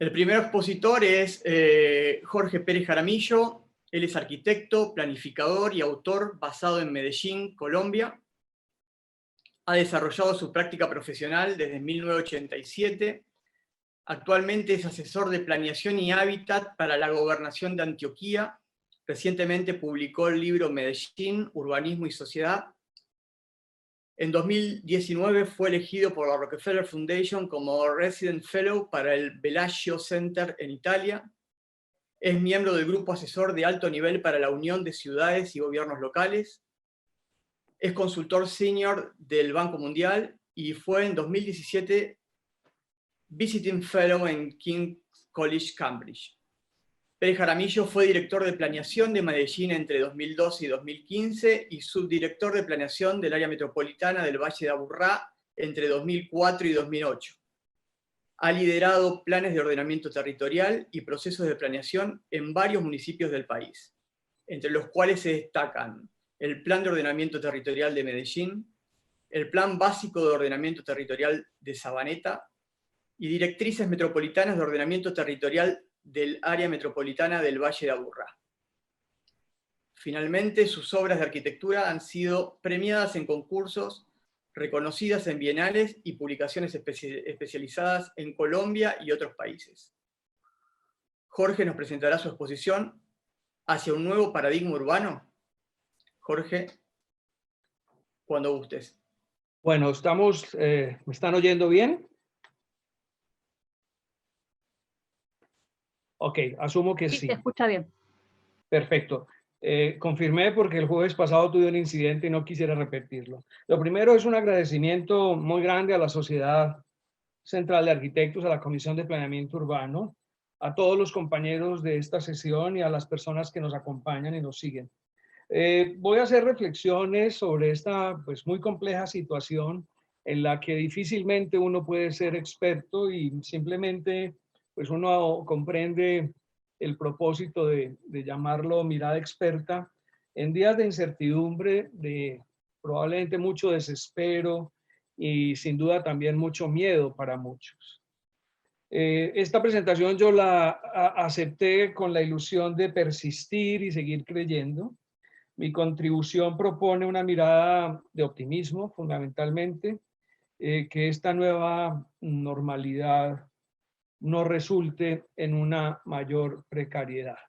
El primer expositor es Jorge Pérez Jaramillo. Él es arquitecto, planificador y autor basado en Medellín, Colombia. Ha desarrollado su práctica profesional desde 1987. Actualmente es asesor de planeación y hábitat para la Gobernación de Antioquia. Recientemente publicó el libro Medellín, Urbanismo y Sociedad. En 2019 fue elegido por la Rockefeller Foundation como Resident Fellow para el Bellagio Center en Italia. Es miembro del grupo asesor de alto nivel para la Unión de Ciudades y Gobiernos Locales. Es consultor senior del Banco Mundial y fue en 2017 Visiting Fellow en King's College, Cambridge. Pérez Jaramillo fue director de planeación de Medellín entre 2012 y 2015 y subdirector de planeación del área metropolitana del Valle de Aburrá entre 2004 y 2008. Ha liderado planes de ordenamiento territorial y procesos de planeación en varios municipios del país, entre los cuales se destacan el Plan de Ordenamiento Territorial de Medellín, el Plan Básico de Ordenamiento Territorial de Sabaneta y directrices metropolitanas de ordenamiento territorial del área metropolitana del Valle de Aburrá. Finalmente, sus obras de arquitectura han sido premiadas en concursos, reconocidas en bienales y publicaciones especializadas en Colombia y otros países. Jorge nos presentará su exposición Hacia un nuevo paradigma urbano. Jorge, cuando gustes. Bueno, ¿me están oyendo bien? Ok, asumo que sí. Sí, se escucha bien. Perfecto. Confirmé porque el jueves pasado tuve un incidente y no quisiera repetirlo. Lo primero es un agradecimiento muy grande a la Sociedad Central de Arquitectos, a la Comisión de Planeamiento Urbano, a todos los compañeros de esta sesión y a las personas que nos acompañan y nos siguen. Voy a hacer reflexiones sobre esta pues, muy compleja situación en la que difícilmente uno puede ser experto y simplemente pues uno comprende el propósito de llamarlo mirada experta en días de incertidumbre, de probablemente mucho desespero y sin duda también mucho miedo para muchos. Esta presentación yo la acepté con la ilusión de persistir y seguir creyendo. Mi contribución propone una mirada de optimismo, fundamentalmente, que esta nueva normalidad no resulte en una mayor precariedad.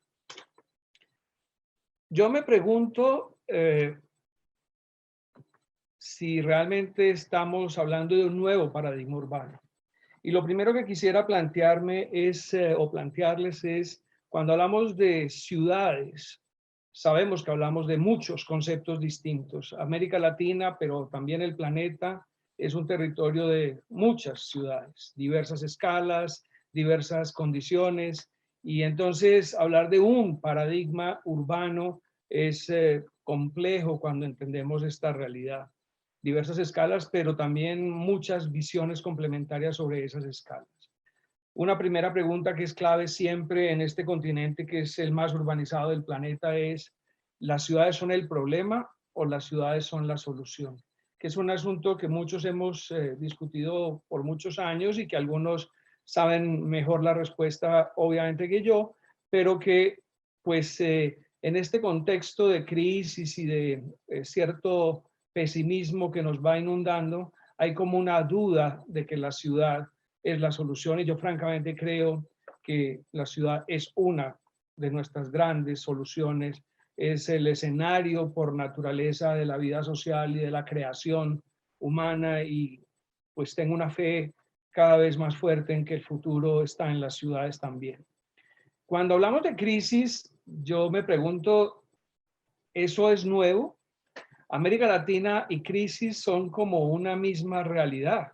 Yo me pregunto si realmente estamos hablando de un nuevo paradigma urbano. Y lo primero que quisiera plantearme es, o plantearles es, cuando hablamos de ciudades, sabemos que hablamos de muchos conceptos distintos. América Latina, pero también el planeta, es un territorio de muchas ciudades, diversas escalas, diversas condiciones, y entonces hablar de un paradigma urbano es complejo cuando entendemos esta realidad. Diversas escalas, pero también muchas visiones complementarias sobre esas escalas. Una primera pregunta que es clave siempre en este continente, que es el más urbanizado del planeta, es: ¿las ciudades son el problema o las ciudades son la solución? Que es un asunto que muchos hemos discutido por muchos años y que algunos saben mejor la respuesta, obviamente, que yo, pero que, pues, en este contexto de crisis y de cierto pesimismo que nos va inundando, hay como una duda de que la ciudad es la solución, y yo francamente creo que la ciudad es una de nuestras grandes soluciones, es el escenario por naturaleza de la vida social y de la creación humana, y pues tengo una fe cada vez más fuerte en que el futuro está en las ciudades también. Cuando hablamos de crisis, yo me pregunto, ¿eso es nuevo? América Latina y crisis son como una misma realidad.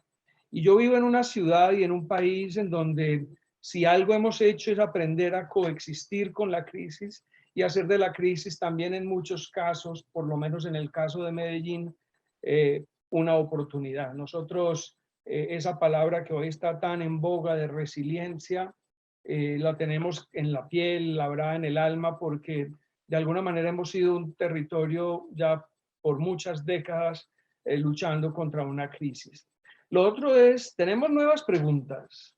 Y yo vivo en una ciudad y en un país en donde si algo hemos hecho es aprender a coexistir con la crisis y hacer de la crisis también en muchos casos, por lo menos en el caso de Medellín, una oportunidad. Nosotros, esa palabra que hoy está tan en boga de resiliencia, la tenemos en la piel, la habrá en el alma, porque de alguna manera hemos sido un territorio ya por muchas décadas luchando contra una crisis. Lo otro es, tenemos nuevas preguntas.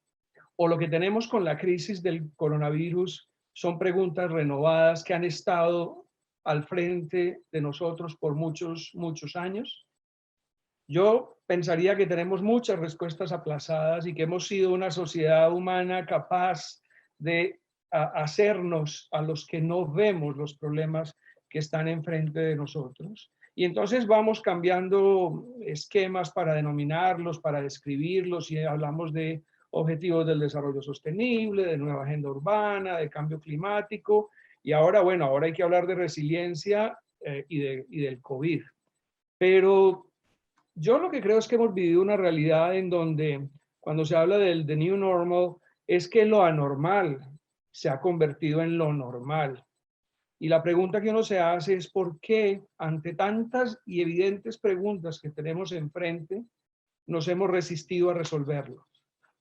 o lo que tenemos con la crisis del coronavirus son preguntas renovadas que han estado al frente de nosotros por muchos, muchos años. Yo pensaría que tenemos muchas respuestas aplazadas y que hemos sido una sociedad humana capaz de hacernos a los que no vemos los problemas que están enfrente de nosotros. Y entonces vamos cambiando esquemas para denominarlos, para describirlos, y hablamos de objetivos del desarrollo sostenible, de nueva agenda urbana, de cambio climático, y ahora, bueno, ahora hay que hablar de resiliencia y del COVID. Pero yo lo que creo es que hemos vivido una realidad en donde, cuando se habla del the new normal, es que lo anormal se ha convertido en lo normal. Y la pregunta que uno se hace es por qué, ante tantas y evidentes preguntas que tenemos enfrente, nos hemos resistido a resolverlo.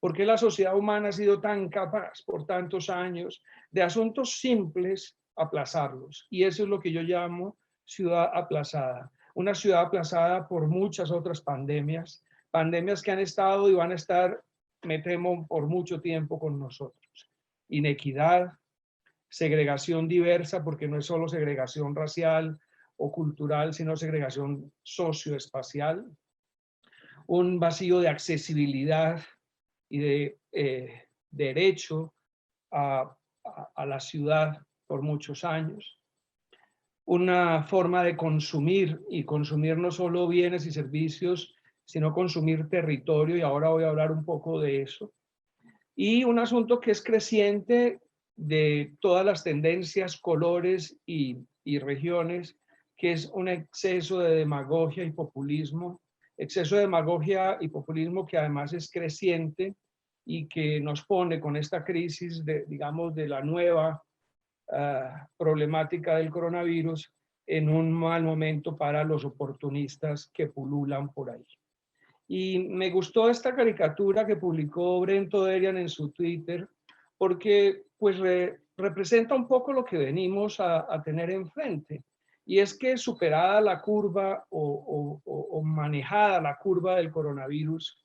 ¿Por qué la sociedad humana ha sido tan capaz por tantos años de asuntos simples aplazarlos? Y eso es lo que yo llamo ciudad aplazada. Una ciudad aplazada por muchas otras pandemias, pandemias que han estado y van a estar, me temo, por mucho tiempo con nosotros. Inequidad, segregación diversa, porque no es solo segregación racial o cultural, sino segregación socioespacial, un vacío de accesibilidad y de derecho a la ciudad por muchos años, una forma de consumir, y consumir no solo bienes y servicios, sino consumir territorio, y ahora voy a hablar un poco de eso, y un asunto que es creciente de todas las tendencias, colores y regiones, que es un exceso de demagogia y populismo, exceso de demagogia y populismo que además es creciente y que nos pone con esta crisis de, digamos, de la nueva problemática del coronavirus en un mal momento para los oportunistas que pululan por ahí. Y me gustó esta caricatura que publicó Brent Oderian en su Twitter, porque pues representa un poco lo que venimos a tener enfrente. Y es que superada la curva o manejada la curva del coronavirus,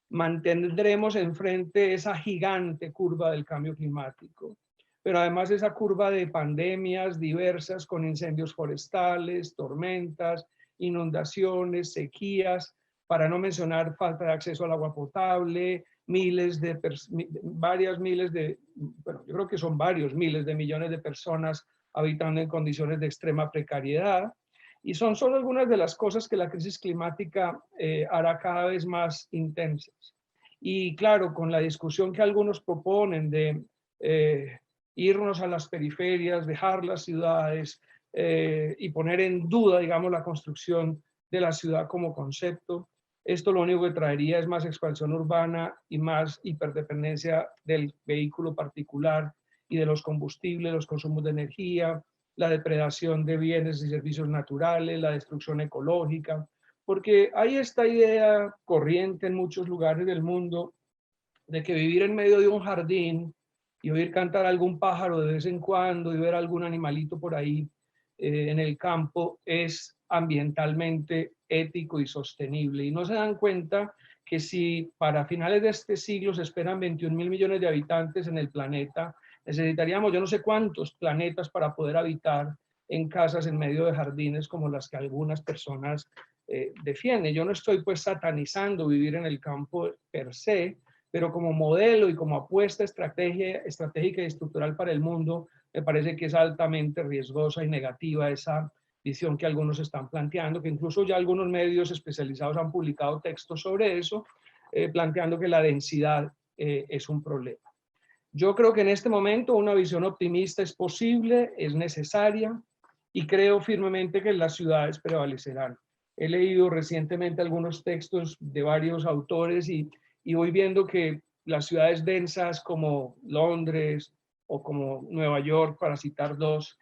mantendremos enfrente esa gigante curva del cambio climático, pero además esa curva de pandemias diversas con incendios forestales, tormentas, inundaciones, sequías, para no mencionar falta de acceso al agua potable, varios miles de millones de personas habitando en condiciones de extrema precariedad. Y son solo algunas de las cosas que la crisis climática hará cada vez más intensas. Y claro, con la discusión que algunos proponen de irnos a las periferias, dejar las ciudades y poner en duda, digamos, la construcción de la ciudad como concepto, esto lo único que traería es más expansión urbana y más hiperdependencia del vehículo particular y de los combustibles, los consumos de energía, la depredación de bienes y servicios naturales, la destrucción ecológica, porque hay esta idea corriente en muchos lugares del mundo de que vivir en medio de un jardín y oír cantar algún pájaro de vez en cuando y ver algún animalito por ahí en el campo es ambientalmente ético y sostenible. Y no se dan cuenta que si para finales de este siglo se esperan 21.000 millones de habitantes en el planeta, necesitaríamos yo no sé cuántos planetas para poder habitar en casas en medio de jardines como las que algunas personas defienden. Yo no estoy pues satanizando vivir en el campo per se, pero como modelo y como apuesta estratégica y estructural para el mundo, me parece que es altamente riesgosa y negativa esa visión que algunos están planteando, que incluso ya algunos medios especializados han publicado textos sobre eso, planteando que la densidad es un problema. Yo creo que en este momento una visión optimista es posible, es necesaria, y creo firmemente que las ciudades prevalecerán. He leído recientemente algunos textos de varios autores y voy viendo que las ciudades densas como Londres o como Nueva York, para citar dos,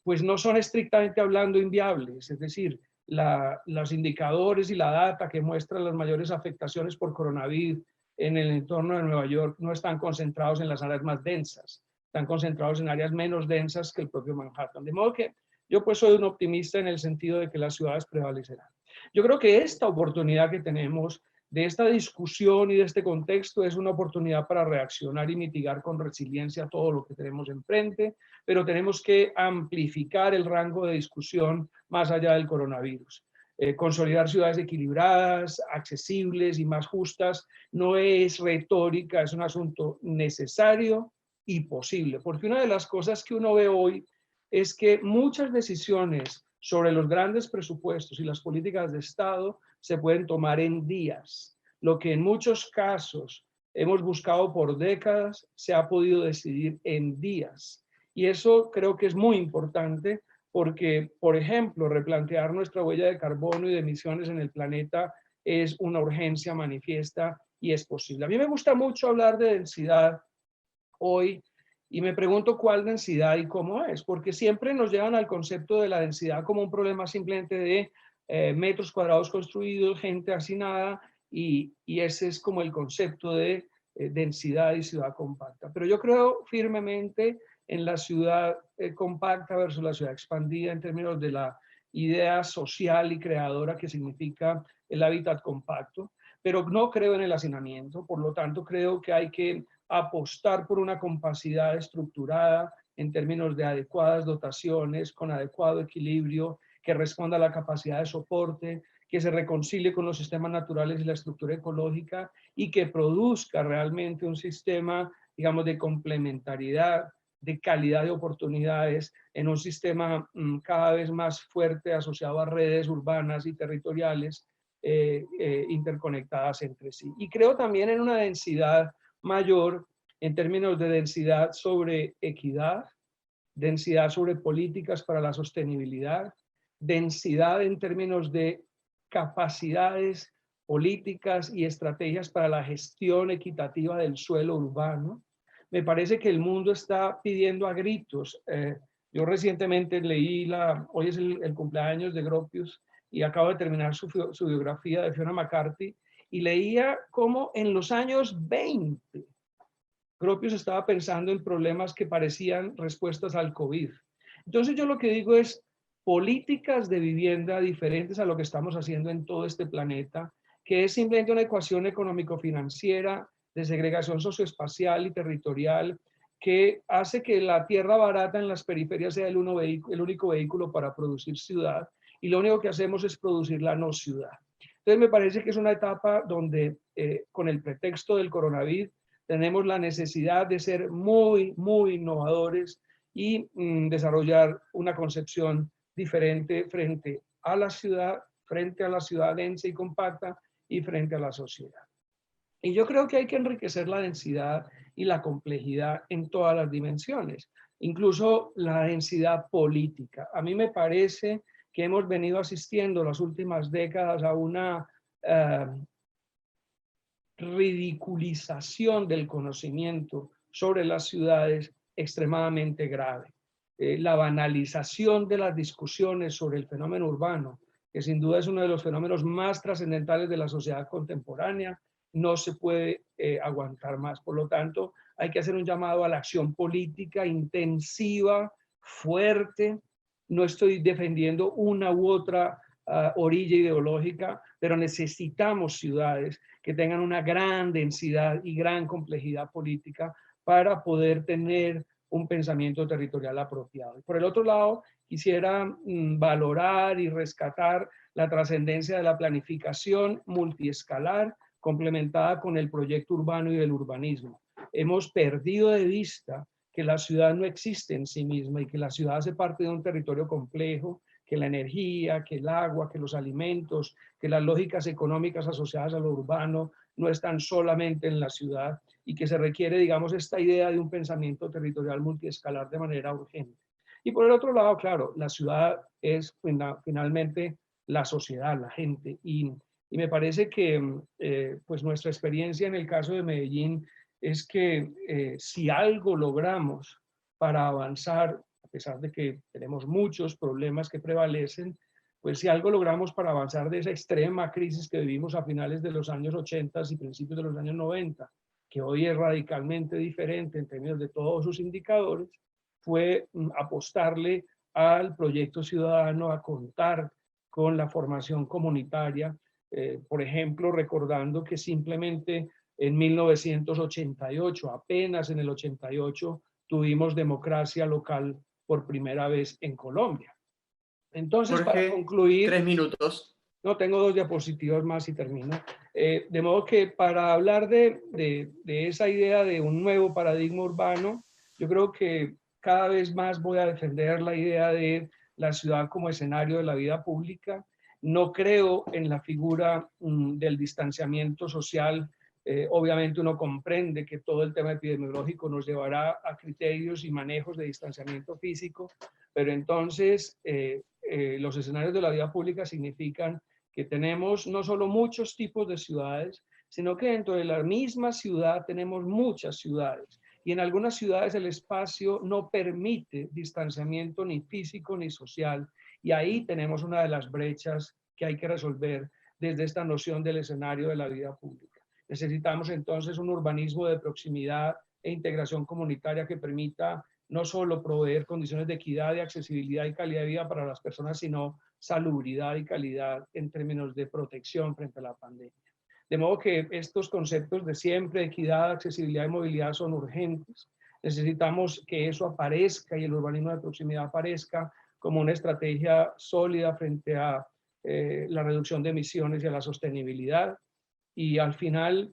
pues no son estrictamente hablando inviables. Es decir, los indicadores y la data que muestran las mayores afectaciones por coronavirus en el entorno de Nueva York no están concentrados en las áreas más densas, están concentrados en áreas menos densas que el propio Manhattan. De modo que yo pues soy un optimista en el sentido de que las ciudades prevalecerán. Yo creo que esta oportunidad que tenemos de esta discusión y de este contexto es una oportunidad para reaccionar y mitigar con resiliencia todo lo que tenemos enfrente, pero tenemos que amplificar el rango de discusión más allá del coronavirus. Consolidar ciudades equilibradas, accesibles y más justas no es retórica, es un asunto necesario y posible, porque una de las cosas que uno ve hoy es que muchas decisiones sobre los grandes presupuestos y las políticas de Estado se pueden tomar en días. Lo que en muchos casos hemos buscado por décadas se ha podido decidir en días. Y eso creo que es muy importante porque, por ejemplo, replantear nuestra huella de carbono y de emisiones en el planeta es una urgencia manifiesta y es posible. A mí me gusta mucho hablar de densidad hoy y me pregunto cuál densidad y cómo es, porque siempre nos llevan al concepto de la densidad como un problema simplemente de metros cuadrados construidos, gente hacinada, y ese es como el concepto de densidad y ciudad compacta. Pero yo creo firmemente en la ciudad compacta versus la ciudad expandida en términos de la idea social y creadora que significa el hábitat compacto, pero no creo en el hacinamiento, por lo tanto creo que hay que apostar por una compacidad estructurada en términos de adecuadas dotaciones, con adecuado equilibrio, que responda a la capacidad de soporte, que se reconcilie con los sistemas naturales y la estructura ecológica y que produzca realmente un sistema, digamos, de complementariedad, de calidad de oportunidades en un sistema cada vez más fuerte asociado a redes urbanas y territoriales interconectadas entre sí. Y creo también en una densidad mayor en términos de densidad sobre equidad, densidad sobre políticas para la sostenibilidad, densidad en términos de capacidades políticas y estrategias para la gestión equitativa del suelo urbano. Me parece que el mundo está pidiendo a gritos. Yo recientemente leí, hoy es el cumpleaños de Gropius y acabo de terminar su biografía de Fiona McCarthy, y leía cómo en los años 20 Gropius estaba pensando en problemas que parecían respuestas al COVID. Entonces yo lo que digo es políticas de vivienda diferentes a lo que estamos haciendo en todo este planeta, que es simplemente una ecuación económico-financiera de segregación socioespacial y territorial que hace que la tierra barata en las periferias sea el único vehículo para producir ciudad, y lo único que hacemos es producir la no ciudad. Entonces me parece que es una etapa donde con el pretexto del coronavirus tenemos la necesidad de ser muy, muy innovadores y desarrollar una concepción diferente frente a la ciudad densa y compacta y frente a la sociedad. Y yo creo que hay que enriquecer la densidad y la complejidad en todas las dimensiones, incluso la densidad política. A mí me parece que hemos venido asistiendo las últimas décadas a una ridiculización del conocimiento sobre las ciudades extremadamente grave. La banalización de las discusiones sobre el fenómeno urbano, que sin duda es uno de los fenómenos más trascendentales de la sociedad contemporánea, no se puede aguantar más. Por lo tanto, hay que hacer un llamado a la acción política intensiva, fuerte. No estoy defendiendo una u otra orilla ideológica, pero necesitamos ciudades que tengan una gran densidad y gran complejidad política para poder tener un pensamiento territorial apropiado. Por el otro lado, quisiera valorar y rescatar la trascendencia de la planificación multiescalar complementada con el proyecto urbano y del urbanismo. Hemos perdido de vista que la ciudad no existe en sí misma y que la ciudad hace parte de un territorio complejo, que la energía, que el agua, que los alimentos, que las lógicas económicas asociadas a lo urbano no están solamente en la ciudad y que se requiere, digamos, esta idea de un pensamiento territorial multiescalar de manera urgente. Y por el otro lado, claro, la ciudad es finalmente la sociedad, la gente, y me parece que pues nuestra experiencia en el caso de Medellín es que si algo logramos para avanzar, a pesar de que tenemos muchos problemas que prevalecen, pues si algo logramos para avanzar de esa extrema crisis que vivimos a finales de los años 80 y principios de los años 90, que hoy es radicalmente diferente en términos de todos sus indicadores, fue apostarle al proyecto ciudadano, a contar con la formación comunitaria Por ejemplo, recordando que simplemente en 1988, apenas en el 88, tuvimos democracia local por primera vez en Colombia. Entonces, para Jorge, concluir, 3 minutos. no, tengo 2 diapositivas más y termino. De modo que para hablar de esa idea de un nuevo paradigma urbano, yo creo que cada vez más voy a defender la idea de la ciudad como escenario de la vida pública. No creo en la figura del distanciamiento social. Obviamente uno comprende que todo el tema epidemiológico nos llevará a criterios y manejos de distanciamiento físico, pero entonces los escenarios de la vida pública significan que tenemos no solo muchos tipos de ciudades, sino que dentro de la misma ciudad tenemos muchas ciudades. Y en algunas ciudades el espacio no permite distanciamiento ni físico ni social. Y ahí tenemos una de las brechas que hay que resolver desde esta noción del escenario de la vida pública. Necesitamos entonces un urbanismo de proximidad e integración comunitaria que permita no solo proveer condiciones de equidad, de accesibilidad y calidad de vida para las personas, sino salubridad y calidad en términos de protección frente a la pandemia. De modo que estos conceptos de siempre, equidad, accesibilidad y movilidad son urgentes. Necesitamos que eso aparezca y el urbanismo de proximidad aparezca como una estrategia sólida frente a la reducción de emisiones y a la sostenibilidad. Y al final,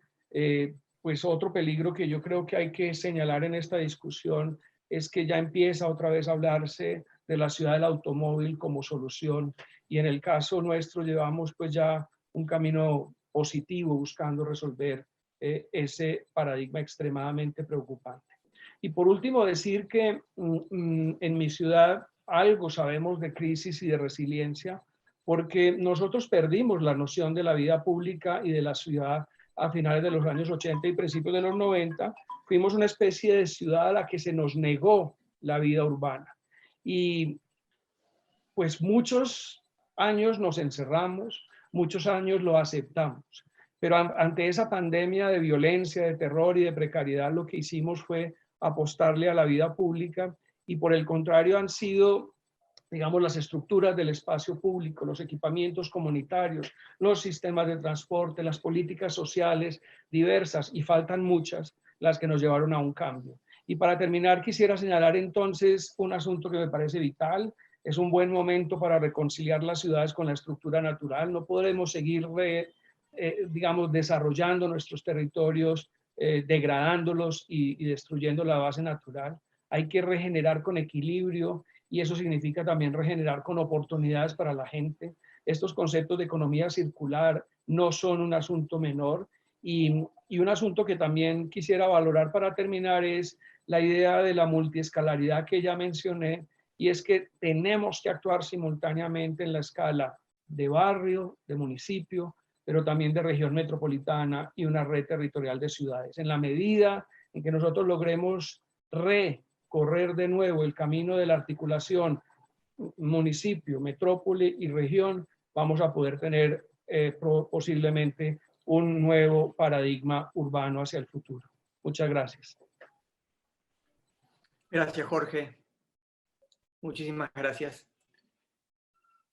pues otro peligro que yo creo que hay que señalar en esta discusión es que ya empieza otra vez a hablarse de la ciudad del automóvil como solución, y en el caso nuestro llevamos pues ya un camino positivo buscando resolver ese paradigma extremadamente preocupante. Y por último decir que en mi ciudad algo sabemos de crisis y de resiliencia, porque nosotros perdimos la noción de la vida pública y de la ciudad a finales de los años 80 y principios de los 90. Fuimos una especie de ciudad a la que se nos negó la vida urbana. Y pues muchos años nos encerramos, muchos años lo aceptamos. Pero ante esa pandemia de violencia, de terror y de precariedad, lo que hicimos fue apostarle a la vida pública, y por el contrario han sido, digamos, las estructuras del espacio público, los equipamientos comunitarios, los sistemas de transporte, las políticas sociales diversas, y faltan muchas, las que nos llevaron a un cambio. Y para terminar, quisiera señalar entonces un asunto que me parece vital. Es un buen momento para reconciliar las ciudades con la estructura natural. No podremos seguir, digamos, desarrollando nuestros territorios, degradándolos y destruyendo la base natural. Hay que regenerar con equilibrio, y eso significa también regenerar con oportunidades para la gente. Estos conceptos de economía circular no son un asunto menor, y un asunto que también quisiera valorar para terminar es la idea de la multiescalaridad que ya mencioné, y es que tenemos que actuar simultáneamente en la escala de barrio, de municipio, pero también de región metropolitana y una red territorial de ciudades. En la medida en que nosotros logremos recorrer de nuevo el camino de la articulación municipio, metrópoli y región, vamos a poder tener posiblemente un nuevo paradigma urbano hacia el futuro. Muchas gracias. Gracias, Jorge. Muchísimas gracias.